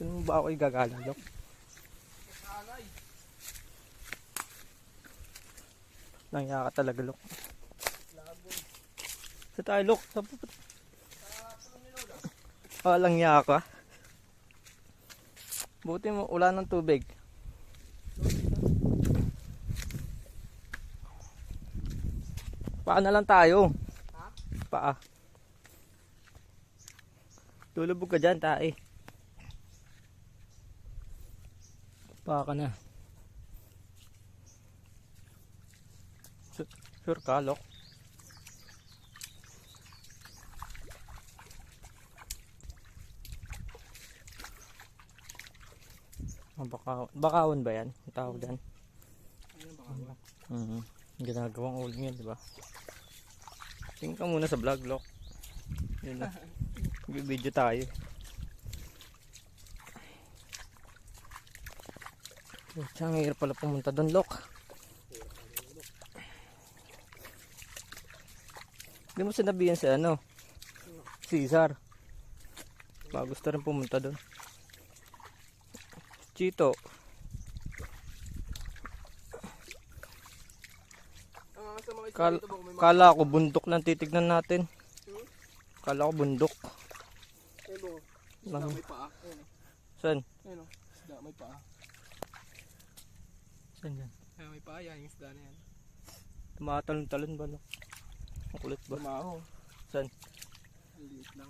Saan mo ba ako igagalang, Lok? Nangya ka talaga, Lok. Sa tayo, Lok. Langya ka. Buti mo, wala ng tubig. Paa na lang tayo. Ha? Paa. Tulubog ka dyan, tae. Paa ka na. Sure ka, Lok? Bakawan ba yan? Ang tawag yan? Ginagawang uling yan, di ba? Tingin ka muna sa vlog, Lok. Yun na. Video tayo. Ang hirap pala pumunta doon, Lok. Hindi mo sinabihan sa ano? Cesar. Baka gusto rin pumunta doon. Chito. Kala ko bundok lang titignan natin. Kala ko bundok. Isda may paa. Saan? Ayun o, isda may paa. Saan yan? Ay, may paa yan, yung isda na yan. Tumatalon-talon ba, no? Ang kulit ba? Tumaho. Saan? Maliit lang.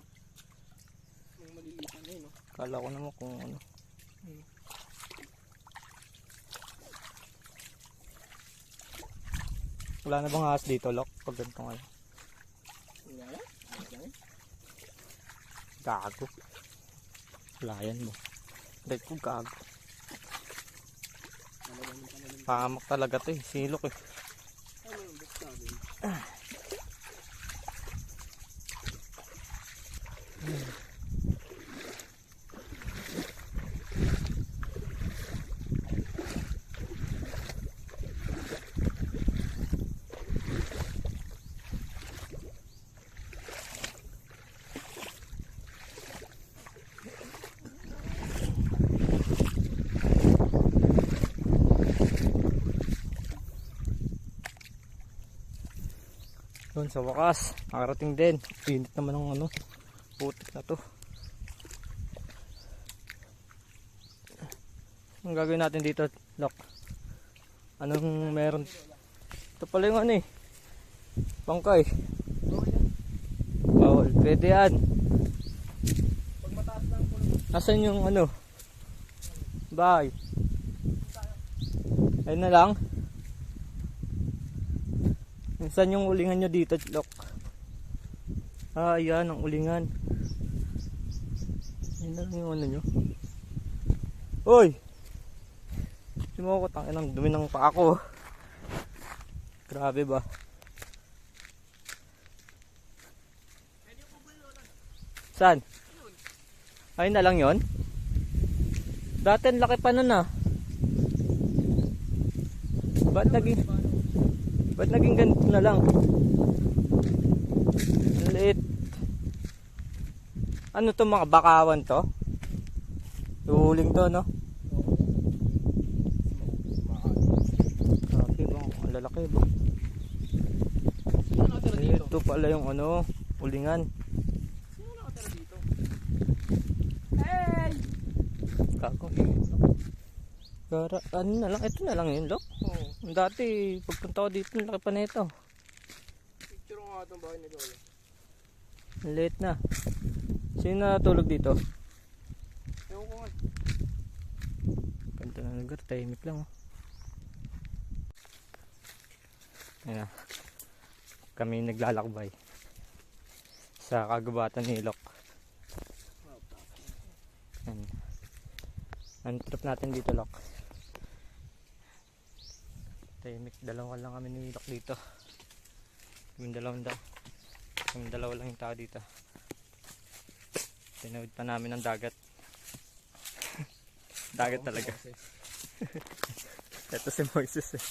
Yung malilitan na yun o. Kala ko naman kung ano. Wala na bang ahas dito, Lok? Pag ganito nga. Wala na? Gago. Wala yan mo. Dahil ko gago. Pahamak talaga to eh. Silok eh. Ano yung bukta din? Doon sa wakas, nakarating din. Pinit naman ng ano, putik na to. Ang gagawin natin dito, Lok? Anong meron? Ito pala yung ano eh. Bangkay. Bawal, pwede yan. Pag mataas lang po. Nasaan yung ano? Bahay. Ayun na lang. Saan yung ulingan nyo dito, Lok? Ah, ayan ang ulingan. Yan na lang yung ano nyo. Uy! Sumukot ang inang dumi ng paa ko. Grabe ba? Saan? Ayun na lang yon. Dati ang laki pa nun ah. Ba't naging ganito na lang? Liit. Ano to, mga bakawan to? Huling to, no? Grabe bang, ang lalaki ba? Sino nakatira dito? Ito pala yung ano, ulingan. Sino nakatira dito? Hey! Kako. Gara, ano na lang, ito na lang yun, Lok. Oo. Dati, pagpunta ko dito, laki pa na ito. Picture ko nga itong bahay ni Lola. Late na. Sino natulog dito? Ewan ko nga. Ganda na lugar, tahimik lang oh. Ayan na. Kami naglalakbay sa kagubatan ni Lok. Ayan. Ang trip natin dito, Lok. Tahimik, dalawa lang kami ni Lok dito. Yung dalawa lang yung tao dito. Tinawid pa namin ng dagat. Dagat talaga. Ito si Moises eh.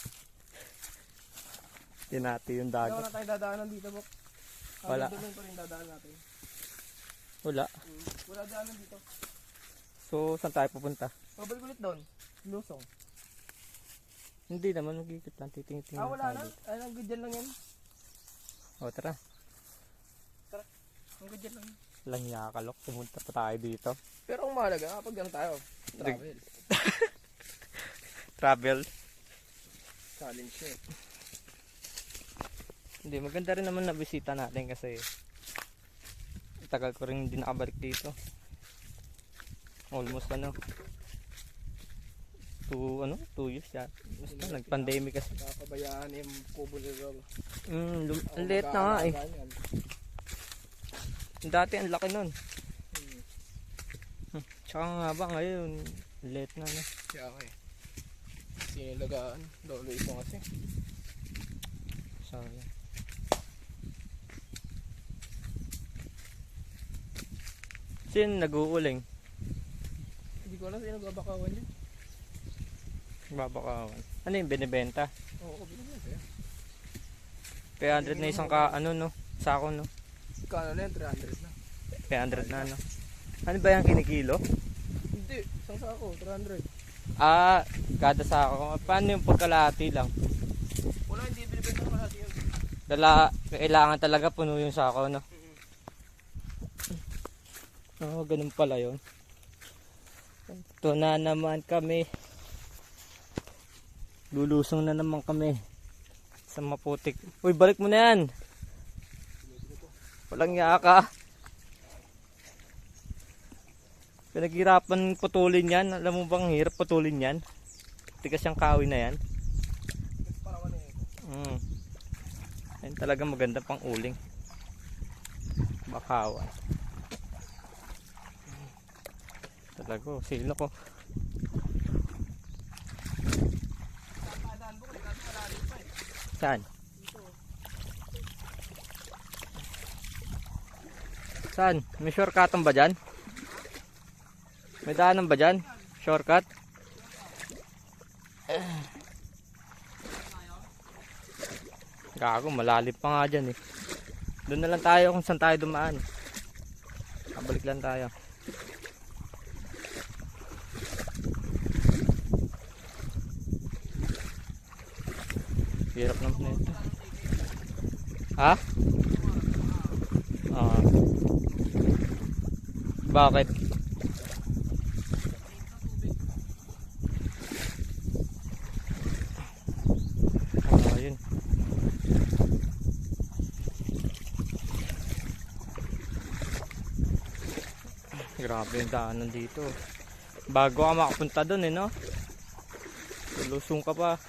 Tinati yung Wala dagat. na tayo dadaanan dito, Bok. Wala. Doon pa rin dadaan natin. Wala. Wala daanan dito. So, saan tayo pupunta? Babalik ulit doon. Lusong. Hindi naman, magigit lang. Titingin-tingin Wala na. tayo dito. Ay, ang good dyan lang yan. O, tara. Ang good dyan lang. Lang nakakalok. Pumunta pa tayo dito. Pero ang mahalaga, kapag ano tayo, travel. Travel. Challenge siya eh. Hindi, maganda rin naman na bisita natin kasi tagal ko rin hindi nakabalik dito. Almost 2 years yan. Basta nag-pandemic kasi. Nakapabayaan yung kubo ni Rol. Ang late na nga eh. Dati ang laki nun. Tsaka nga ba ngayon, late na no. Kaya ako eh. Sinilagaan. Lolo ito kasi. Sorry. Sino nag-uuling? Hindi ko alam sino babakawan yun. Babakawan. Ano yung binibenta? Oo, binigyan sa'yo. 300 na isang sako no. Kano na yan? 300 na. 300 na no. Ano ba yung kinikilo? Hindi, isang sako, 300. Kada sako. Paano yung pagkalahati lang? Wala, hindi binibenta ko natin yun. Kailangan talaga puno yung sako no. Ganun pala yun. Ito na naman kami. Lulusong na naman kami sa maputik. Uy, balik mo na yan. Walang yaka. Pinaghirapan putulin yan. Alam mo bang hirap putulin yan? Tigas yung kahoy na yan. Parawan na yun. Ayun talaga maganda pang uling. Bakawan. Talaga, sino ko. Saan? Saan? May shortcut ba dyan? May daanan ba dyan? Shortcut? Gago, malalim pa nga dyan eh. Doon na lang tayo kung saan tayo dumaan. Kabalik lang tayo. Hirap naman na ito. Ha? Bakit? Yun. Grabe yung daanan dito. Bago ka makapunta doon no? Lusong ka pa.